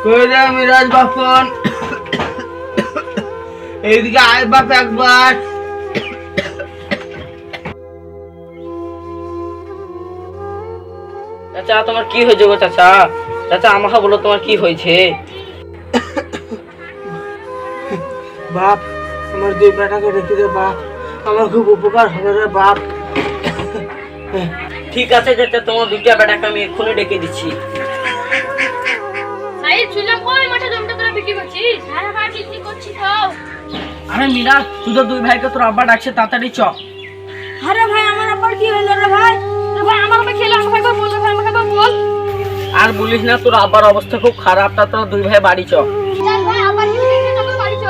কই রে মিরাজ বাপন, এইদিকে আয় বাপ একবার। চাচা তোমার কি হয়েছে গো চাচা? চাচা আমাকে বলো তোমার কি হয়েছে? বাপ আমার দুই বেটাকে রেখে দে বাপ, আমার খুব উপকার হবে রে বাপ। ঠিক আছে চাচা, তোমার দুইটা বেটাকে আমি এক্ষুনি ডেকে দিচ্ছি। আরে মিরাজ, তুই তো দুই ভাইকে তোর আব্বা ডাকছে, তাড়াতাড়ি চ। আরে ভাই আমার আব্বার কি হলো রে ভাই? ভাই আমার আব্বা খেলে আমাকে একবার বল, ভাই আমাকে একবার বল। আর বলিস না, তোর আব্বার অবস্থা খুব খারাপ, তা তোরা দুই ভাই বাড়ি চ। চল ভাই আব্বার কি হয়েছে তবে বাড়ি চ।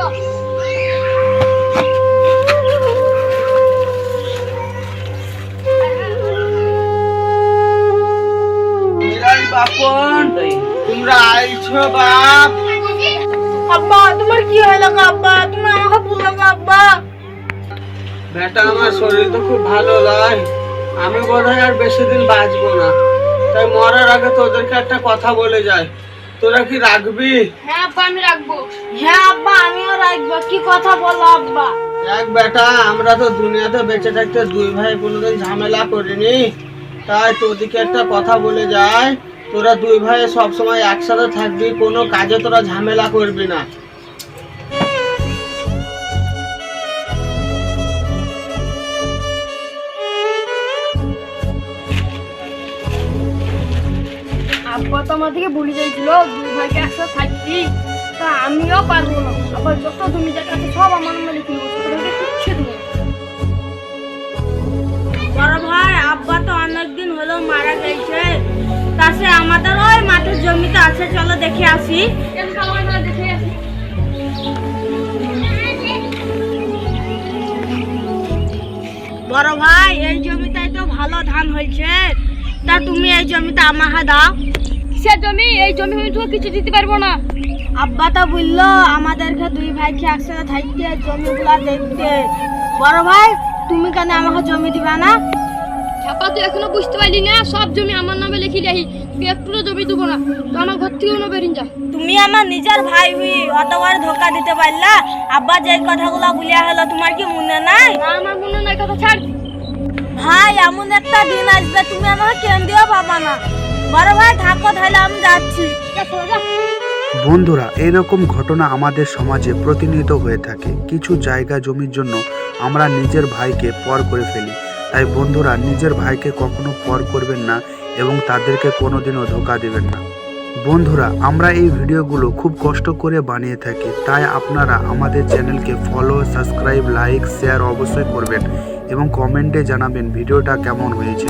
মিরাজ বাপন, তোমরা আইছো বাপ? আব্বা তোমার কি হলো গো আব্বা? তুমি আমাকে বলো গো আব্বা। বেটা আমার শরীর তো খুব ভালো নয়, আমি বোধহয় আর বেশি দিন বাঁচবো না, তাই মরার আগে তোদেরকে একটা কথা বলে যায়, তোরা কি রাখবি? হ্যাঁ আব্বা আমি রাখবো। হ্যাঁ আব্বা আমিও রাখবো। কি কথা বলো আব্বা? দেখ বেটা, আমরা তো দুনিয়াতে বেঁচে থাকতে দুই ভাই কোনোদিন ঝামেলা করিনি, তাই তোদেরকে একটা কথা বলে যায়, তোরা দুই ভাই সবসময় একসাথে থাকবি, কোনো কাজে তোরা ঝামেলা করবি না। আব্বা তো আমার থেকে ভুলে যাইছিল দুই ভাইকে একসাথে থাকতি, তা আমিও পারবো না। আবার যত জমি জায়গা আছে সব আমার নামে লিখে দেবো, তোদেরকে কিচ্ছু দেবো না। বড় ভাই আব্বা তো অনেকদিন হলো মারা গেছে, তাছে আমাদের ওই মাঠের জমিতে আছে, চলো দেখে আসি। দেখে আসি। বড় ভাই এই জমিটাই তো ভালো ধান হয়েছে, তা তুমি এই জমিটা আমাকে দাও। কিসের জমি? এই জমি আমি তো কিছু দিতে পারবো না। আব্বা তো বললো আমাদেরকে দুই ভাইকে একসাথে থাকতে জমিগুলা দেখতে। বড় ভাই তুমি কেন আমাকে জমি দিবা না? ছাপা তুই এখনো বুঝতে পারলি না, সব জমি আমার নামে লিখে রাখি, তুই একটু জমি দেবো না, তো আমার ঘর থেকে না বেরিয়ে যা। তুমি আমার নিজের ভাই হুই অতবার ধোকা দিতে পারলা? আব্বা যে কথাগুলো বলিয়া হলো তোমার কি মনে নাই? না আমার মনে নাই, কথা ছাড়। ভাই এমন একটা দিন আসবে তুমি আমাকে কেন্দ্রীয় পাবা না। বড় ভাই থাকো তাহলে আমি যাচ্ছি। বন্ধুরা, এরকম ঘটনা আমাদের সমাজে প্রতিনিয়ত হয়ে থাকে। কিছু জায়গা জমির জন্য আমরা নিজের ভাইকে পর করে ফেলি, তাই বন্ধুরা নিজের ভাইকে কখনো পর করবেন না এবং তাদেরকে কোনোদিনও ধোঁকা দেবেন না। বন্ধুরা আমরা এই ভিডিওগুলো খুব কষ্ট করে বানিয়ে থাকি, তাই আপনারা আমাদের চ্যানেলকে ফলো, সাবস্ক্রাইব, লাইক, শেয়ার অবশ্যই করবেন এবং কমেন্টে জানাবেন ভিডিওটা কেমন হয়েছে।